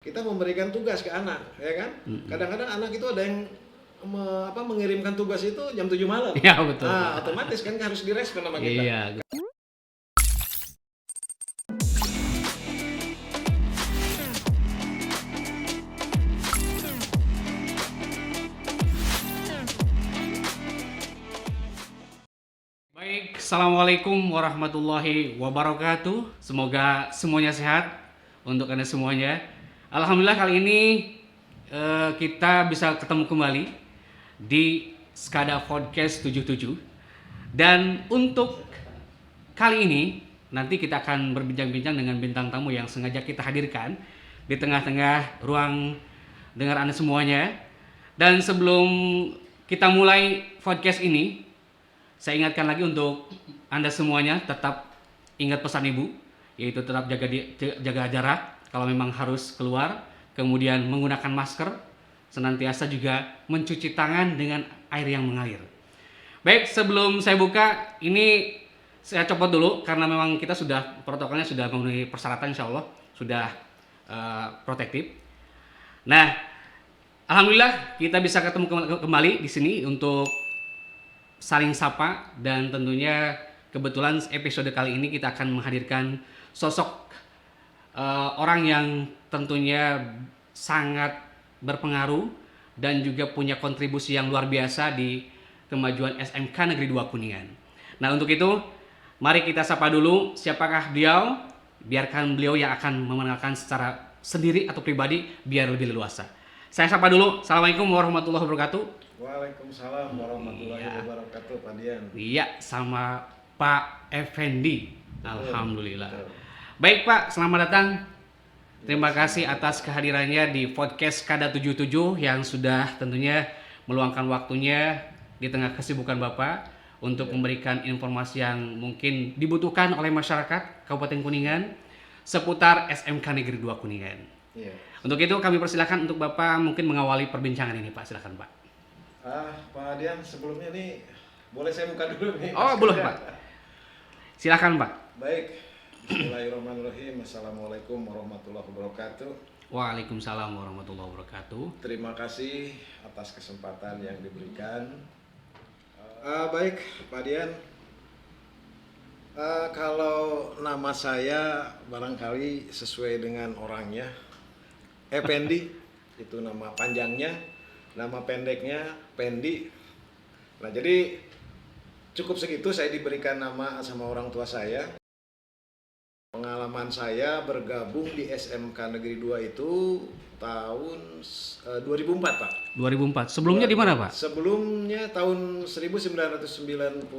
kita memberikan tugas ke anak, ya kan? Kadang-kadang anak itu ada yang mengirimkan tugas itu jam 7 malam. Iya betul. Nah, otomatis kan harus direspon sama kita. Iya. Baik, assalamualaikum warahmatullahi wabarakatuh. Semoga semuanya sehat untuk Anda semuanya. Alhamdulillah kali ini kita bisa ketemu kembali di Skada Podcast 77. Dan untuk kali ini nanti kita akan berbincang-bincang dengan bintang tamu yang sengaja kita hadirkan di tengah-tengah ruang dengar Anda semuanya. Dan sebelum kita mulai podcast ini, saya ingatkan lagi untuk Anda semuanya tetap ingat pesan Ibu, yaitu tetap jaga jarak kalau memang harus keluar, kemudian menggunakan masker, senantiasa juga mencuci tangan dengan air yang mengalir. Baik, sebelum saya buka, ini saya copot dulu karena memang kita sudah protokolnya sudah memenuhi persyaratan, insya Allah sudah protektif. Nah, alhamdulillah kita bisa ketemu kembali di sini untuk saling sapa, dan tentunya kebetulan episode kali ini kita akan menghadirkan sosok orang yang tentunya sangat berpengaruh dan juga punya kontribusi yang luar biasa di kemajuan SMK Negeri 2 Kuningan. Nah, untuk itu mari kita sapa dulu siapakah beliau, biarkan beliau yang akan mengenalkan secara sendiri atau pribadi biar lebih leluasa. Saya sapa dulu. Assalamualaikum warahmatullahi wabarakatuh. Waalaikumsalam warahmatullahi wabarakatuh, Pak Dian. Iya, sama Pak Effendi. Alhamdulillah. Betul. Baik Pak, selamat datang. Terima kasih atas kehadirannya di podcast Skada 77 yang sudah tentunya meluangkan waktunya di tengah kesibukan Bapak untuk memberikan informasi yang mungkin dibutuhkan oleh masyarakat Kabupaten Kuningan seputar SMK Negeri 2 Kuningan. Iya. Untuk itu kami persilakan untuk Bapak mungkin mengawali perbincangan ini Pak, silakan Pak. Pak Dian, sebelumnya nih boleh saya buka dulu nih? Oh, boleh Pak. Silakan Pak. Baik. Bismillahirrahmanirrahim. Assalamualaikum warahmatullahi wabarakatuh. Waalaikumsalam warahmatullahi wabarakatuh. Terima kasih atas kesempatan yang diberikan. Baik, Pak Dian. Kalau nama saya barangkali sesuai dengan orangnya, Effendi itu nama panjangnya, nama pendeknya Pendi. Nah, jadi cukup segitu saya diberikan nama sama orang tua saya. Pengalaman saya bergabung di SMK Negeri 2 itu tahun 2004, Pak. 2004. Sebelumnya di mana, Pak? Sebelumnya tahun 1994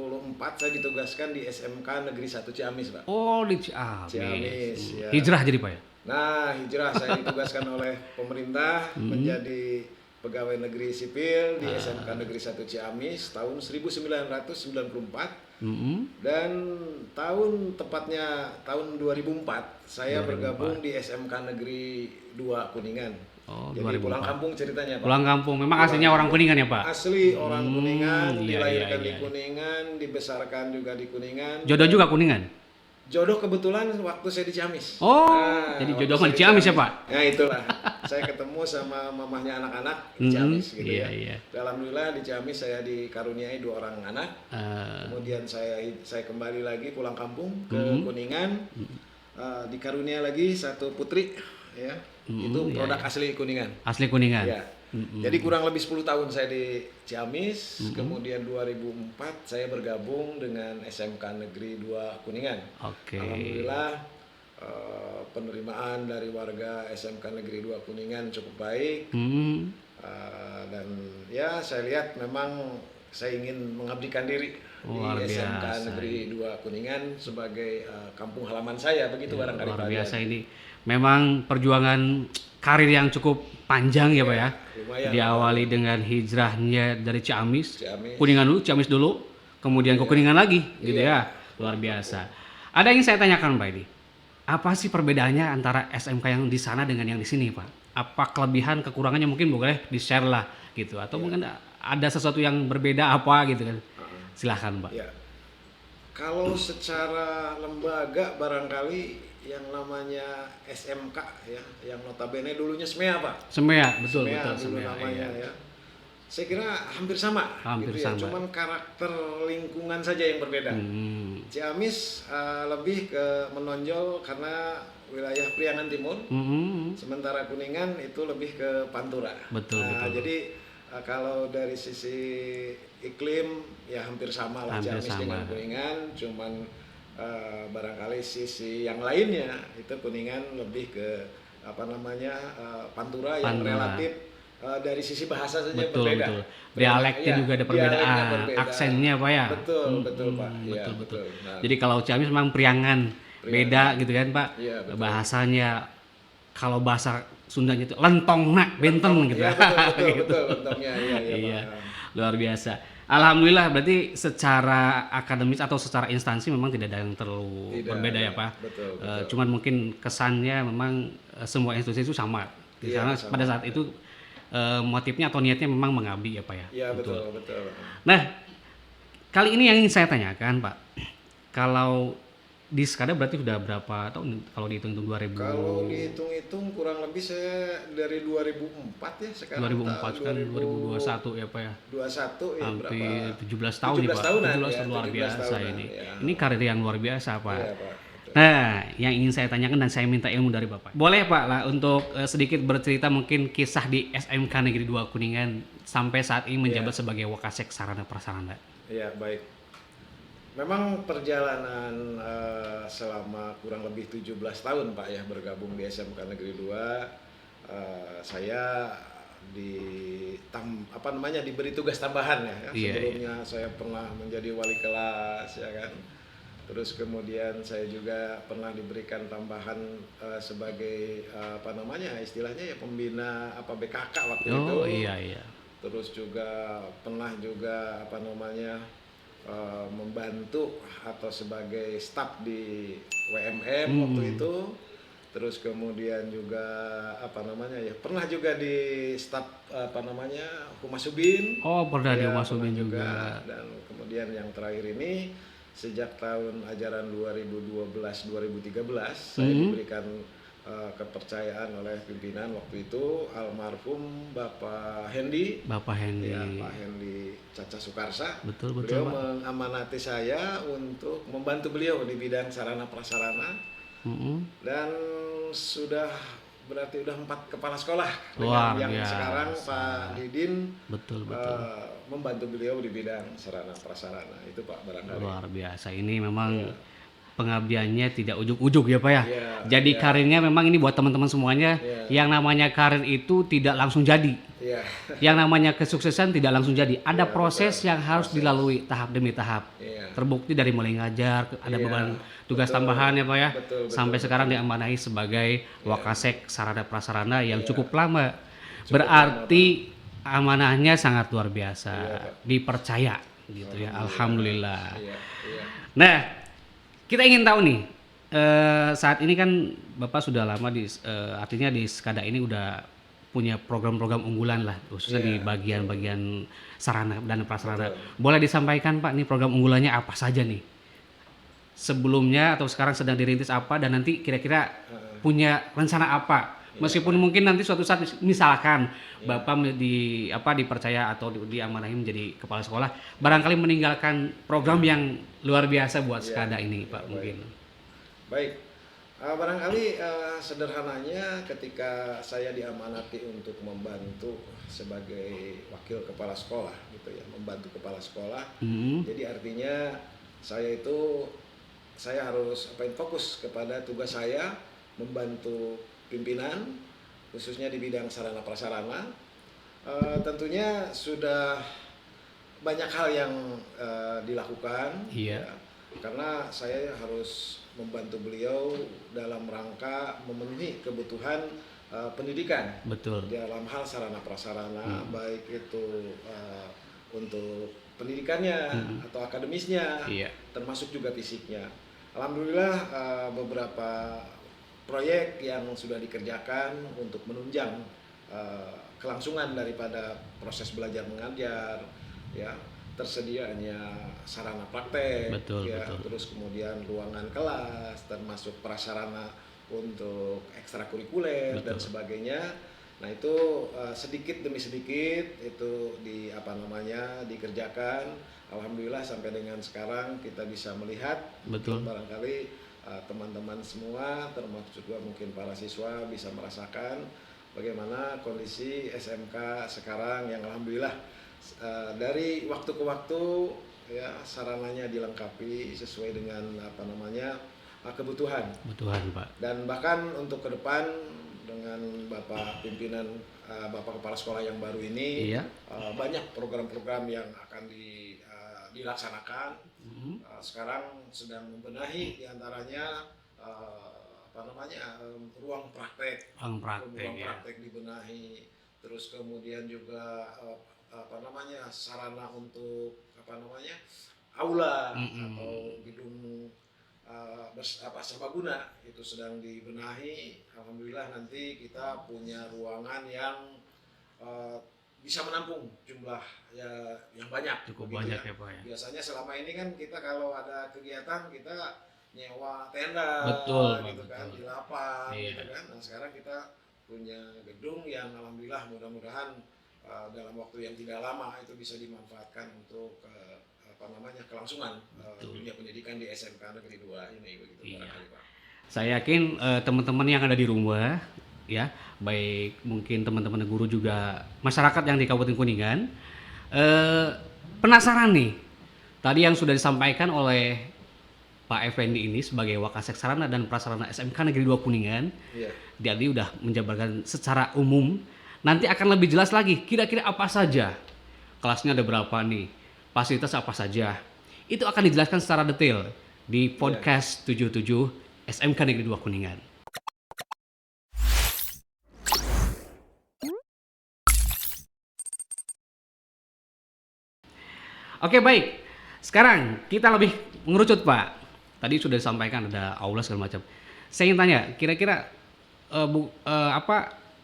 saya ditugaskan di SMK Negeri 1 Ciamis, Pak. Oh, di Ciamis. Ciamis, ya. Hijrah jadi, Pak ya? Nah, hijrah saya ditugaskan oleh pemerintah menjadi pegawai negeri sipil di SMK Negeri 1 Ciamis tahun 1994. Dan tepatnya tahun 2004 saya bergabung di SMK Negeri 2 Kuningan. Oh, jadi 2004. pulang kampung ceritanya, Pak. Pulang kampung. Memang aslinya orang Kuningan ya, Pak? Asli orang Kuningan, iya, dilahirkan iya, di iya. Kuningan, dibesarkan juga di Kuningan. Jodoh juga Kuningan? Jodoh kebetulan waktu saya di Ciamis. Oh, Nah, jadi waktu jodoh saya di Ciamis ya, Pak? Ya itulah. Saya ketemu sama mamahnya anak-anak di Ciamis gitu iya, ya. iya. Alhamdulillah di Ciamis saya dikaruniai 2 orang anak. Kemudian saya kembali lagi pulang kampung ke Kuningan. Dikarunia lagi 1 putri ya. Itu produk asli Kuningan. Asli Kuningan? Ya. Jadi kurang lebih 10 tahun saya di Ciamis, kemudian 2004 saya bergabung dengan SMK Negeri 2 Kuningan. Oke. Alhamdulillah penerimaan dari warga SMK Negeri 2 Kuningan cukup baik. Dan ya saya lihat memang saya ingin mengabdikan diri Luar di SMK biasa. Negeri 2 Kuningan sebagai kampung halaman saya, begitu barangkali Luar Pak biasa Dian. ini. Memang perjuangan karir yang cukup panjang ya, Pak ya. Lumayan. Diawali dengan hijrahnya dari Ciamis, Ciamis. Kuningan dulu, Ciamis dulu, kemudian ke Kuningan lagi, gitu ya. Luar biasa. Ada yang saya tanyakan Pak ini, apa sih perbedaannya antara SMK yang di sana dengan yang di sini, Pak? Apa kelebihan, kekurangannya mungkin boleh di-share lah, gitu. Atau mungkin ada sesuatu yang berbeda apa gitu kan? Silahkan, Pak. Ya. Kalau secara lembaga barangkali yang namanya SMK ya, yang notabene dulunya SMEA Pak. Semea, betul SMEA betul dulu Semea. namanya Iya. ya. Saya kira hampir sama Hampir gitu ya, sama. cuman karakter lingkungan saja yang berbeda. Ciamis lebih ke menonjol karena wilayah Priangan Timur, sementara Kuningan itu lebih ke Pantura. Betul, Nah, betul. jadi kalau dari sisi iklim ya hampir sama lah Hampir Ciamis sama. dengan Kuningan, cuman barangkali sisi yang lainnya itu Kuningan lebih ke apa namanya Pantura yang Pantura. relatif dari sisi bahasa saja Betul, berbeda. betul. Dialeknya Iya, juga ada dialeknya perbedaan, berbeda. aksennya Pak ya. Betul, betul Pak. Iya, Betul, betul. Nah, Jadi kalau Ciamis memang Priangan, beda gitu kan Pak. Iya, betul. Bahasanya kalau bahasa Sundanya itu lentong nak benten gitu. Iya, betul, Gitu. betul, lentongnya. Iya, Iya, Pak. luar biasa. Alhamdulillah berarti secara akademis atau secara instansi memang tidak ada yang terlalu Tidak, berbeda ya Pak. betul, Cuman mungkin kesannya memang semua institusi itu sama. Di Iya, sana sama. pada saat itu motifnya atau niatnya memang mengabdi ya Pak ya. Iya, betul, betul. Nah, kali ini yang ingin saya tanyakan Pak, kalau di Skada berarti sudah berapa tahun kalau dihitung-hitung 2000? Kalau dihitung-hitung kurang lebih saya dari 2004 ya sekarang. 2004 kan 2021 ya Pak ya. 21 ya Hampir berapa? 17 tahun nih 17 Pak. tahunan, 17 ya, luar 17 biasa tahunan, ini. ya. Ini karir yang luar biasa Pak. Iya, Pak. Betul. Nah, yang ingin saya tanyakan dan saya minta ilmu dari Bapak. Boleh Pak lah untuk sedikit bercerita mungkin kisah di SMK Negeri 2 Kuningan sampai saat ini menjabat sebagai Wakasek Sarana Prasarana. Iya, baik. Memang perjalanan selama kurang lebih 17 tahun Pak ya bergabung di SMK Negeri 2, saya diberi tugas tambahan ya. Iya, Sebelumnya saya pernah menjadi wali kelas ya kan. Terus kemudian saya juga pernah diberikan tambahan sebagai istilahnya ya pembina BKK waktu itu. Oh iya iya. Terus juga pernah juga membantu atau sebagai staf di WMM waktu itu. Terus kemudian juga pernah juga di staf Humas Subin. Oh pernah di Ya, Humas pernah Subin juga. Dan kemudian yang terakhir ini sejak tahun ajaran 2012-2013 saya diberikan kepercayaan oleh pimpinan waktu itu almarhum Bapak Hendi. Bapak Hendi. Ya, Pak Hendi Caca Sukarsa. Betul Beliau Pak. mengamanati saya untuk membantu beliau di bidang sarana prasarana. Dan berarti udah 4 kepala sekolah Luar dengan yang biasa. sekarang Pak Didin Betul. membantu beliau di bidang sarana prasarana itu Pak barangkali. Luar biasa. Ini memang pengabdiannya tidak ujuk-ujuk ya Pak ya. Iya, Jadi karirnya memang ini buat teman-teman semuanya, Iya. yang namanya karir itu tidak langsung jadi. Iya. Yang namanya kesuksesan tidak langsung jadi. Ada proses yang harus dilalui tahap demi tahap. Iya. Terbukti dari mulai ngajar, ada beban tugas tambahan ya Pak ya. Betul, Sampai sekarang diamanahi sebagai Wakasek Sarana Prasarana yang cukup lama. Berarti amanahnya sangat luar biasa. Dipercaya gitu ya. Alhamdulillah. Iya. Nah, kita ingin tahu nih, saat ini kan Bapak sudah lama artinya di Skada ini udah punya program-program unggulan lah, khususnya di bagian-bagian sarana dan prasarana. Boleh disampaikan Pak, nih program unggulannya apa saja nih? Sebelumnya atau sekarang sedang dirintis apa dan nanti kira-kira punya rencana apa? Meskipun mungkin nanti suatu saat misalkan Bapak dipercaya atau diamanahi menjadi kepala sekolah, barangkali meninggalkan program yang luar biasa buat Skada ini Pak mungkin. Baik. Barangkali sederhananya ketika saya diamanati untuk membantu sebagai wakil kepala sekolah gitu ya, membantu kepala sekolah. Jadi artinya saya harus fokus kepada tugas saya membantu pimpinan khususnya di bidang sarana prasarana. Tentunya sudah banyak hal yang dilakukan. Iya. Ya, karena saya harus membantu beliau dalam rangka memenuhi kebutuhan pendidikan. Betul. Dalam hal sarana prasarana, baik itu untuk pendidikannya atau akademisnya, termasuk juga fisiknya. Alhamdulillah beberapa proyek yang sudah dikerjakan untuk menunjang kelangsungan daripada proses belajar mengajar, ya. tersedianya sarana praktek, Betul, ya, betul. terus kemudian ruangan kelas, termasuk prasarana untuk ekstrakurikuler dan Betul. sebagainya. Nah itu sedikit demi sedikit itu dikerjakan. Alhamdulillah sampai dengan sekarang kita bisa melihat, Betul. mungkin barangkali teman-teman semua, termasuk juga mungkin para siswa bisa merasakan bagaimana kondisi SMK sekarang yang alhamdulillah dari waktu ke waktu ya sarananya dilengkapi sesuai dengan kebutuhan. Kebutuhan, Pak. Dan bahkan untuk ke depan dengan Bapak pimpinan Bapak Kepala Sekolah yang baru ini, Iya. banyak program-program yang akan dilaksanakan. Sekarang sedang membenahi diantaranya ruang praktek. Ruang praktek, Ruang ya. praktek dibenahi, terus kemudian juga sarana untuk aula atau gedung serbaguna itu sedang dibenahi. Alhamdulillah nanti kita punya ruangan yang bisa menampung jumlah yang banyak. Cukup begitu banyak ya, Pak, ya. Biasanya selama ini kan kita kalau ada kegiatan kita nyewa tenda, Betul, Pak, gitu kan, betul. di lapang, Iya. gitu kan. Nah sekarang kita punya gedung yang alhamdulillah mudah-mudahan dalam waktu yang tidak lama itu bisa dimanfaatkan untuk kelangsungan dunia pendidikan di SMK Negeri 2 ini begitu. Iya. Barangkali, Pak. Saya yakin teman-teman yang ada di rumah, ya, baik mungkin teman-teman guru juga masyarakat yang di Kabupaten Kuningan, penasaran nih. Tadi yang sudah disampaikan oleh Pak Effendi ini sebagai Wakasek Sarana dan Prasarana SMK Negeri 2 Kuningan, Iya. jadi udah menjabarkan secara umum. Nanti akan lebih jelas lagi, kira-kira apa saja kelasnya, ada berapa nih, fasilitas apa saja. Itu akan dijelaskan secara detail di podcast 77 SMK Negeri 2 Kuningan. Oke, baik. Sekarang kita lebih mengerucut, Pak. Tadi sudah disampaikan ada aula segala macam. Saya ingin tanya, kira-kira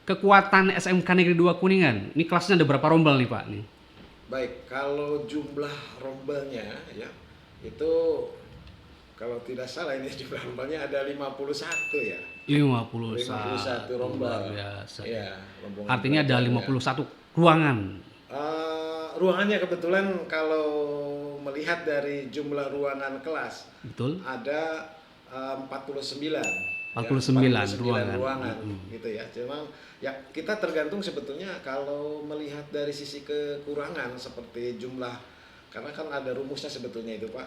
kekuatan SMK Negeri 2 Kuningan? Ini kelasnya ada berapa rombel nih, Pak? Nih. Baik, kalau jumlah rombelnya ya itu kalau tidak salah ini jumlah rombelnya ada 51 ya. 51 rombel. Luar biasa. Ya, rombongan Artinya ada belajar, 51 ruangan. ruangannya kebetulan kalau melihat dari jumlah ruangan kelas Betul? ada 49. 49 ruangan. Gitu ya. Cuma ya kita tergantung sebetulnya kalau melihat dari sisi kekurangan seperti jumlah, karena kan ada rumusnya sebetulnya itu, Pak.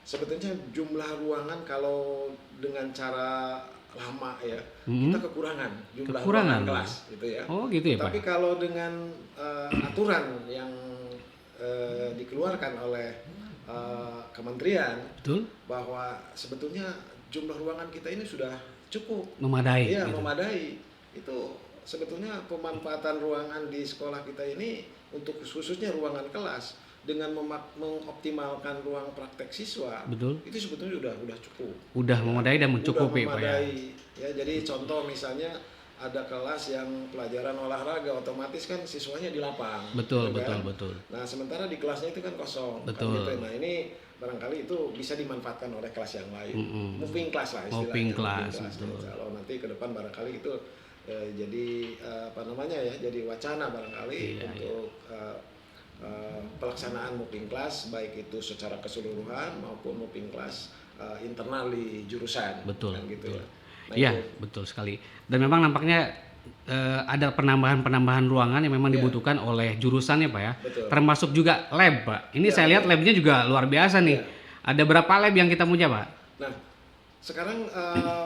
Sebetulnya jumlah ruangan kalau dengan cara lama ya, kita kekurangan jumlah ruangan kelas gitu ya. Oh, gitu ya, Pak. Tapi kalau dengan aturan yang dikeluarkan oleh kementerian, Betul? bahwa sebetulnya jumlah ruangan kita ini sudah cukup Memadai. iya gitu. memadai. Itu sebetulnya pemanfaatan ruangan di sekolah kita ini untuk khususnya ruangan kelas dengan mengoptimalkan ruang praktek siswa. Betul. Itu sebetulnya udah cukup. Udah memadai dan mencukupi, Udah Pak, ya. memadai. Ya, jadi contoh misalnya ada kelas yang pelajaran olahraga, otomatis kan siswanya di lapang. Betul, gitu kan. betul. Nah, sementara di kelasnya itu kan kosong. Betul. Kan gitu. Nah, ini barangkali itu bisa dimanfaatkan oleh kelas yang lain. Moving class lah istilahnya. Moving class, betul. Kalau nanti ke depan barangkali itu jadi jadi wacana barangkali untuk pelaksanaan moving class, baik itu secara keseluruhan maupun moving class internal di jurusan. Betul. Kan gitu ya. Nah, Iya, itu. betul sekali. Dan memang nampaknya ada penambahan ruangan yang memang dibutuhkan oleh jurusannya, Pak, ya. Betul. Termasuk juga lab, Pak. Ini saya lihat labnya juga luar biasa nih. Ada berapa lab yang kita punya, Pak? Nah, sekarang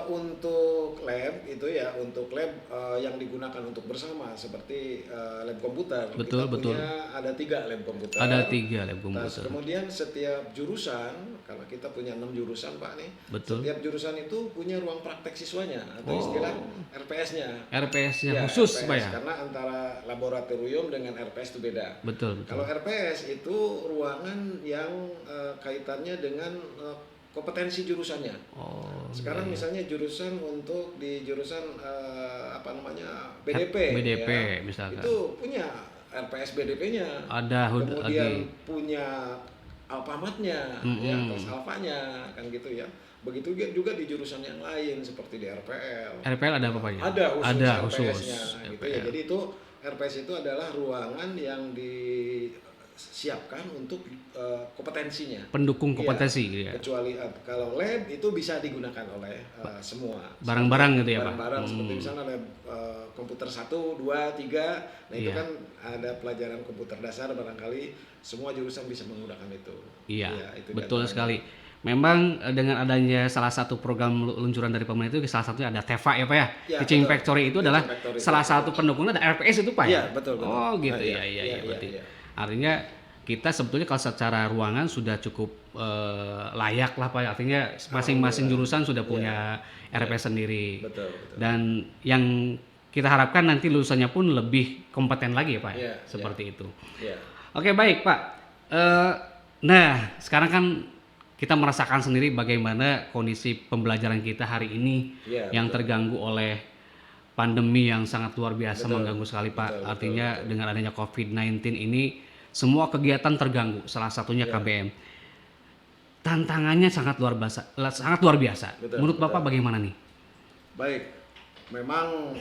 untuk lab itu ya, untuk lab yang digunakan untuk bersama seperti lab komputer. Betul, kita betul. punya ada 3 lab komputer. Ada 3 lab Nah, komputer. kemudian setiap jurusan, karena kita punya 6 jurusan, Pak nih. Betul. Setiap jurusan itu punya ruang praktek siswanya atau istilah RPS-nya. RPS-nya Ya, khusus, RPS, Pak, ya. karena antara laboratorium dengan RPS itu beda. Betul. Kalau RPS itu ruangan yang kaitannya dengan kompetensi jurusannya. Oh. Sekarang misalnya jurusan untuk di jurusan BDP, BDP ya, misalkan. itu punya RPS BDP-nya, Ada kemudian punya Alfamart-nya, ya, Mm-mm. tes Alfanya, kan gitu ya. Begitu juga di jurusan yang lain seperti di RPL. RPL ada apa Pak? Ada khusus khusus RPS-nya gitu ya. RPL. Jadi itu RPS itu adalah ruangan yang disiapkan untuk kompetensinya. Pendukung Iya, kompetensi gitu ya. kecuali kalau lab itu bisa digunakan oleh semua. Barang-barang gitu ya, Pak? Barang-barang seperti misalnya lab komputer 1, 2, 3. Nah itu Iya. kan ada pelajaran komputer dasar, barangkali semua jurusan bisa menggunakan itu. Iya, itu betul diantaranya. sekali. Memang dengan adanya salah satu program luncuran dari pemerintah itu salah satunya ada TEFA ya Pak ya. Ya, Teaching betul. Factory itu Teaching adalah Factory, salah betul. satu pendukungnya ada RPS itu Pak ya? Iya, betul. Oh gitu Nah, ya, berarti. iya. Artinya kita sebetulnya kalau secara ruangan sudah cukup layak lah Pak. Artinya masing-masing jurusan sudah punya RPS sendiri. Betul. Dan yang kita harapkan nanti lulusannya pun lebih kompeten lagi ya Pak. Iya, Seperti itu. Iya. Oke baik Pak. Nah sekarang kan kita merasakan sendiri bagaimana kondisi pembelajaran kita hari ini Iya, yang betul. terganggu oleh pandemi yang sangat luar biasa, Betul, mengganggu sekali Pak. betul, Artinya betul. dengan adanya COVID-19 ini semua kegiatan terganggu. Salah satunya Iya. KBM. Tantangannya sangat luar biasa. Betul, Menurut Bapak betul. bagaimana nih? Baik, memang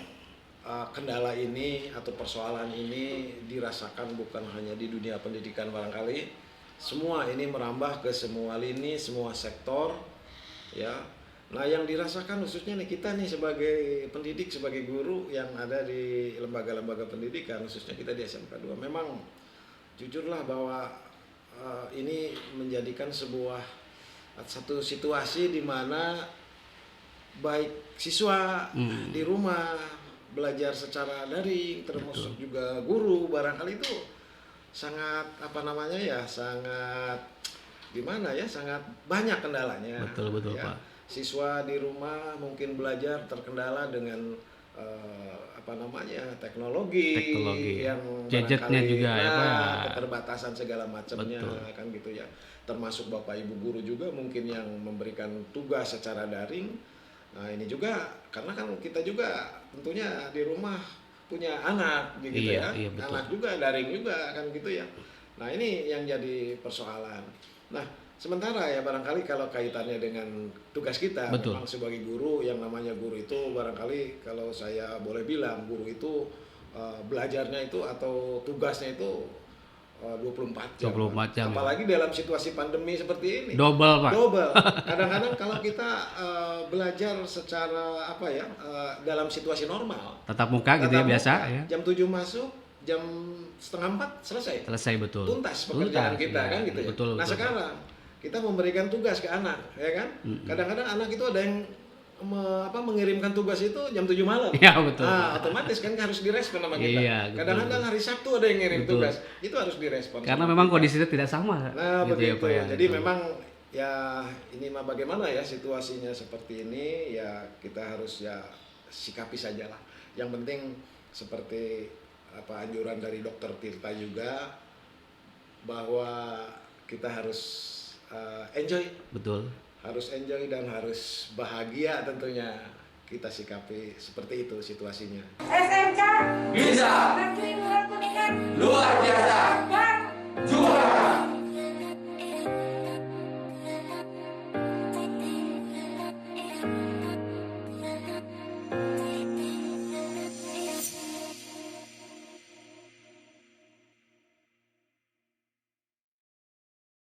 kendala ini atau persoalan ini dirasakan bukan hanya di dunia pendidikan barangkali, semua ini merambah ke semua lini, semua sektor, ya. Nah, yang dirasakan khususnya nih kita nih sebagai pendidik, sebagai guru yang ada di lembaga-lembaga pendidikan, khususnya kita di SMK 2, memang jujurlah bahwa ini menjadikan satu situasi di mana baik siswa di rumah belajar secara daring, termasuk juga guru, barangkali itu sangat sangat gimana ya, sangat banyak kendalanya. Betul, ya. Pak. Siswa di rumah mungkin belajar terkendala dengan teknologi yang gadgetnya barangkali, juga ya Pak. keterbatasan segala macamnya. Betul. Kan gitu ya. Termasuk Bapak Ibu guru juga mungkin yang memberikan tugas secara daring. Nah, ini juga karena kan kita juga tentunya di rumah punya anak gitu Iya, ya. betul. Anak juga daring juga kan gitu ya. Nah, ini yang jadi persoalan. Nah, sementara ya barangkali kalau kaitannya dengan tugas kita, Betul. memang sebagai guru, yang namanya guru itu barangkali kalau saya boleh bilang, guru itu belajarnya itu atau tugasnya itu 24 jam. 24 jam, ya. Apalagi dalam situasi pandemi seperti ini. Double Pak. Double. Kadang-kadang kalau kita belajar secara dalam situasi normal. Tatap muka gitu ya Tatap biasa muka, ya. Jam 7 masuk, jam setengah 4 selesai. Selesai betul. Tuntas pekerjaan kita ya. kan gitu ya. Betul, Nah, betul. sekarang kita memberikan tugas ke anak, ya kan? Kadang-kadang anak itu ada yang mengirimkan tugas itu jam 7 malam. Iya, betul. Nah, otomatis kan harus direspon sama kita. Iya, betul. Kadang-kadang hari Sabtu ada yang ngirim Betul. tugas. Itu harus direspon. Karena sama memang kita. kondisinya tidak sama. Nah, gitu begitu. ya Pak ya. Jadi Betul. memang ya ini mah bagaimana ya situasinya seperti ini, ya kita harus ya sikapi sajalah. Yang penting seperti anjuran dari Dokter Tirta juga, bahwa kita harus enjoy. Betul. Harus enjoy dan harus bahagia tentunya. Kita sikapi seperti itu situasinya. SMK Bisa Negeri Murat Kuningan luar biasa dan juara.